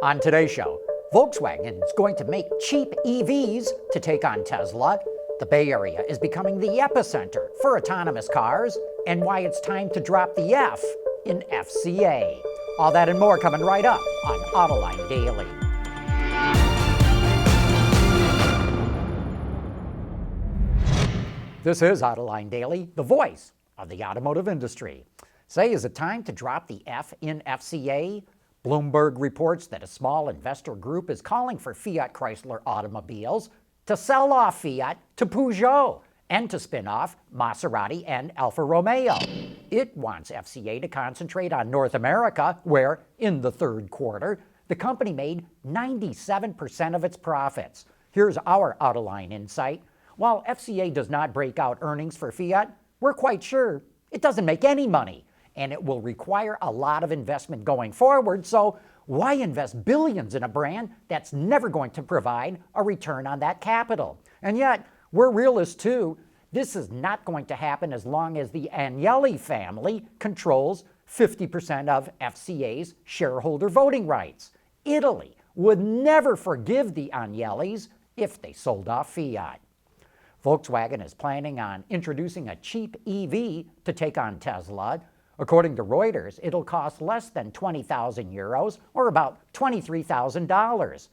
On today's show, Volkswagen is going to make cheap EVs to take on Tesla. The Bay Area is becoming the epicenter for autonomous cars, and why it's time to drop the F in FCA. All that and more coming right up on Autoline Daily. This is Autoline Daily, the voice of the automotive industry. Say, is it time to drop the F in FCA? Bloomberg reports that a small investor group is calling for Fiat Chrysler Automobiles to sell off Fiat to Peugeot and to spin off Maserati and Alfa Romeo. It wants FCA to concentrate on North America, where, in the third quarter, the company made 97% of its profits. Here's our Autoline insight. While FCA does not break out earnings for Fiat, we're quite sure it doesn't make any money, and it will require a lot of investment going forward, so why invest billions in a brand that's never going to provide a return on that capital? And yet, we're realists too. This is not going to happen as long as the Agnelli family controls 50% of FCA's shareholder voting rights. Italy would never forgive the Agnellis if they sold off Fiat. Volkswagen is planning on introducing a cheap EV to take on Tesla. According to Reuters, it'll cost less than 20,000 euros, or about $23,000.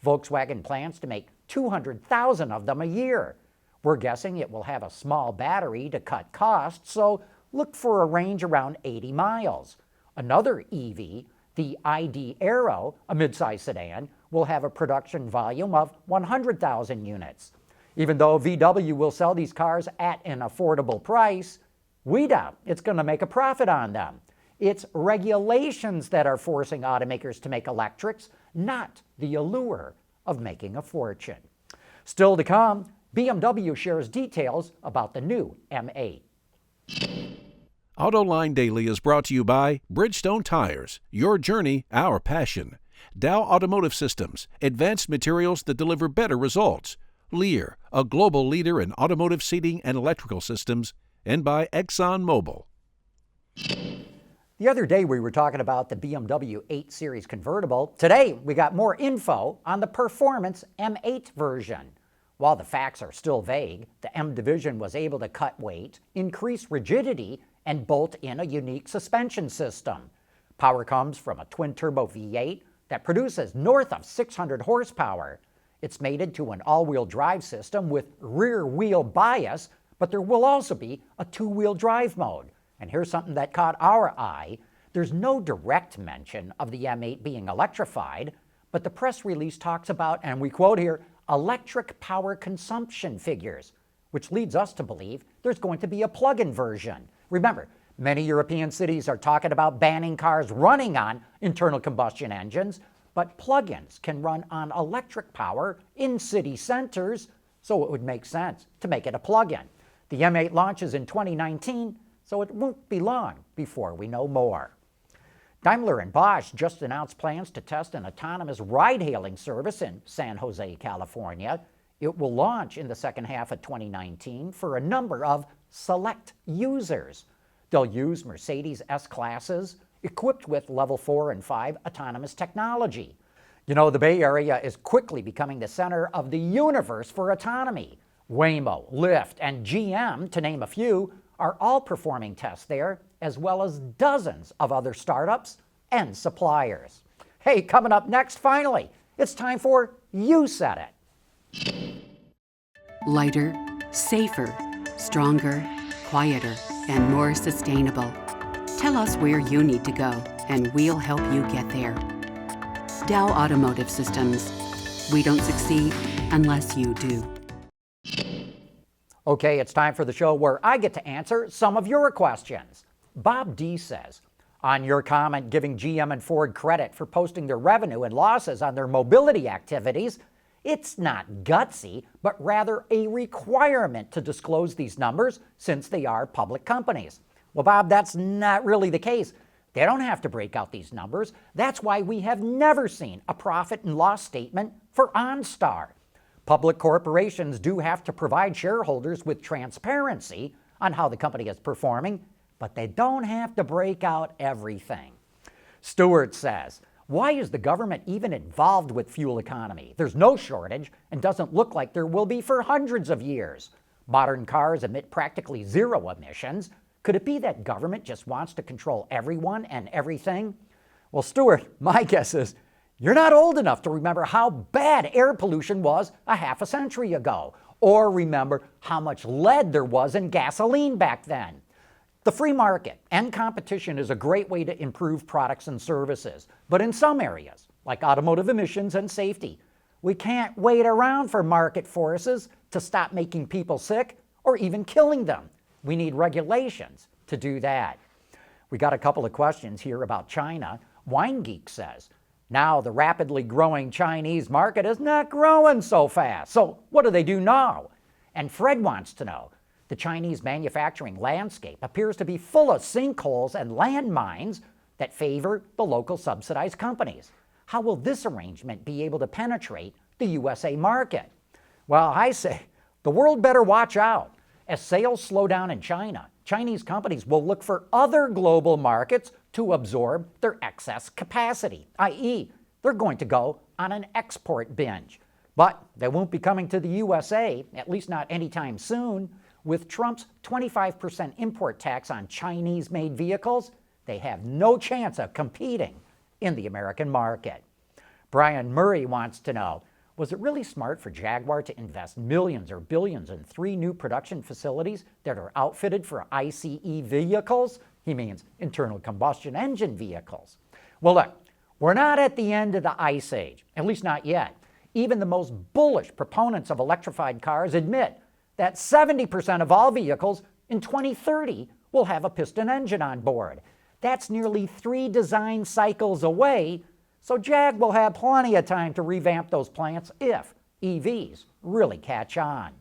Volkswagen plans to make 200,000 of them a year. We're guessing it will have a small battery to cut costs, so look for a range around 80 miles. Another EV, the ID Aero, a midsize sedan, will have a production volume of 100,000 units. Even though VW will sell these cars at an affordable price, we doubt it's going to make a profit on them. It's regulations that are forcing automakers to make electrics, not the allure of making a fortune. Still to come, BMW shares details about the new M8. Autoline Daily is brought to you by Bridgestone Tires, your journey, our passion. Dow Automotive Systems, advanced materials that deliver better results. Lear, a global leader in automotive seating and electrical systems, and by ExxonMobil. The other day we were talking about the BMW 8 Series convertible. Today we got more info on the performance M8 version. While the facts are still vague, the M division was able to cut weight, increase rigidity, and bolt in a unique suspension system. Power comes from a twin-turbo V8 that produces north of 600 horsepower. It's mated to an all-wheel drive system with rear-wheel bias, but there will also be a two-wheel drive mode. And here's something that caught our eye. There's no direct mention of the M8 being electrified, but the press release talks about, and we quote here, electric power consumption figures, which leads us to believe there's going to be a plug-in version. Remember, many European cities are talking about banning cars running on internal combustion engines, but plug-ins can run on electric power in city centers, so it would make sense to make it a plug-in. The M8 launches in 2019, so it won't be long before we know more. Daimler and Bosch just announced plans to test an autonomous ride-hailing service in San Jose, California. It will launch in the second half of 2019 for a number of select users. They'll use Mercedes S-Classes equipped with Level 4 and 5 autonomous technology. You know, the Bay Area is quickly becoming the center of the universe for autonomy. Waymo, Lyft, and GM, to name a few, are all performing tests there, as well as dozens of other startups and suppliers. Hey, coming up next, finally, it's time for You Said It. Lighter, safer, stronger, quieter, and more sustainable. Tell us where you need to go, and we'll help you get there. Dow Automotive Systems. We don't succeed unless you do. Okay, it's time for the show where I get to answer some of your questions. Bob D says, on your comment giving GM and Ford credit for posting their revenue and losses on their mobility activities, it's not gutsy, but rather a requirement to disclose these numbers since they are public companies. Well, Bob, that's not really the case. They don't have to break out these numbers. That's why we have never seen a profit and loss statement for OnStar. Public corporations do have to provide shareholders with transparency on how the company is performing, but they don't have to break out everything. Stewart says, Why is the government even involved with fuel economy? There's no shortage and doesn't look like there will be for hundreds of years. Modern cars emit practically zero emissions. Could it be that government just wants to control everyone and everything? Well, Stuart, my guess is you're not old enough to remember how bad air pollution was a half a century ago, or remember how much lead there was in gasoline back then. The free market and competition is a great way to improve products and services, but in some areas, like automotive emissions and safety, we can't wait around for market forces to stop making people sick or even killing them. We need regulations to do that. We got a couple of questions here about China. WineGeek says, now the rapidly growing Chinese market is not growing so fast. So what do they do now? And Fred wants to know, the Chinese manufacturing landscape appears to be full of sinkholes and landmines that favor the local subsidized companies. How will this arrangement be able to penetrate the USA market? Well, I say the world better watch out. As sales slow down in China, Chinese companies will look for other global markets to absorb their excess capacity, i.e., they're going to go on an export binge. But they won't be coming to the USA, at least not anytime soon. With Trump's 25% import tax on Chinese-made vehicles, they have no chance of competing in the American market. Brian Murray wants to know, was it really smart for Jaguar to invest millions or billions in 3 new production facilities that are outfitted for ICE vehicles? He means internal combustion engine vehicles. Well, look, we're not at the end of the ICE age, at least not yet. Even the most bullish proponents of electrified cars admit that 70% of all vehicles in 2030 will have a piston engine on board. That's nearly 3 design cycles away, so Jag will have plenty of time to revamp those plants if EVs really catch on.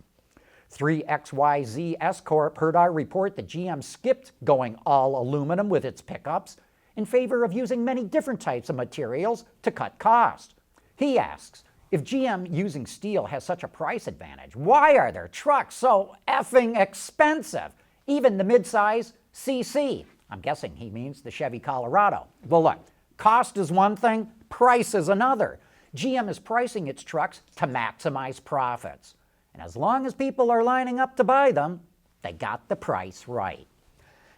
3XYZ S Corp heard our report that GM skipped going all aluminum with its pickups in favor of using many different types of materials to cut costs. He asks, if GM using steel has such a price advantage, why are their trucks so effing expensive? Even the midsize CC. I'm guessing he means the Chevy Colorado. Well, look, cost is one thing, price is another. GM is pricing its trucks to maximize profits. And as long as people are lining up to buy them, they got the price right.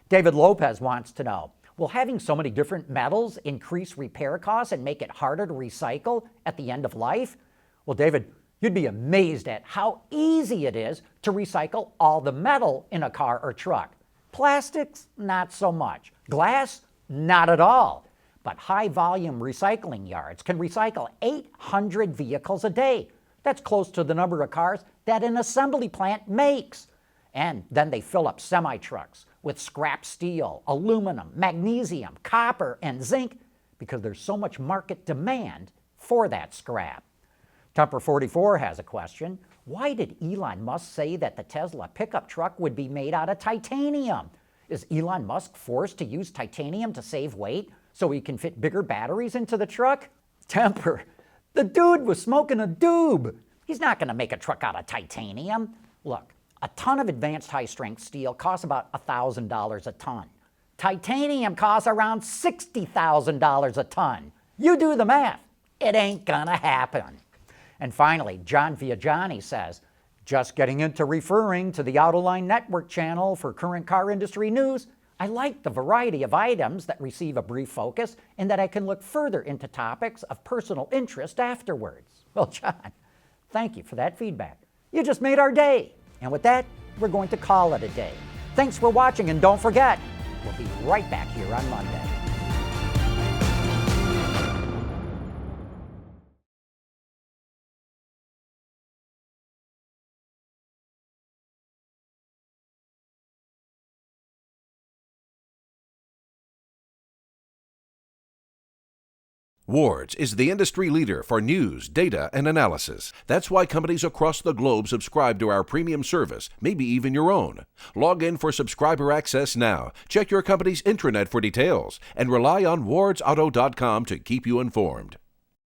David Lopez wants to know, will having so many different metals increase repair costs and make it harder to recycle at the end of life? Well, David, you'd be amazed at how easy it is to recycle all the metal in a car or truck. Plastics, not so much. Glass, not at all. But high-volume recycling yards can recycle 800 vehicles a day. That's close to the number of cars that an assembly plant makes. And then they fill up semi-trucks with scrap steel, aluminum, magnesium, copper, and zinc because there's so much market demand for that scrap. Temper44 has a question. Why did Elon Musk say that the Tesla pickup truck would be made out of titanium? Is Elon Musk forced to use titanium to save weight so he can fit bigger batteries into the truck? Temper, the dude was smoking a doob. He's not going to make a truck out of titanium. Look, a ton of advanced high-strength steel costs about $1,000 a ton. Titanium costs around $60,000 a ton. You do the math. It ain't gonna happen. And finally, John Viagiani says, just getting into referring to the Autoline Network channel for current car industry news, I like the variety of items that receive a brief focus and that I can look further into topics of personal interest afterwards. Well, John, thank you for that feedback. You just made our day. And with that, we're going to call it a day. Thanks for watching, and don't forget, we'll be right back here on Monday. Wards is the industry leader for news, data, and analysis. That's why companies across the globe subscribe to our premium service, maybe even your own. Log in for subscriber access now. Check your company's intranet for details and rely on wardsauto.com to keep you informed.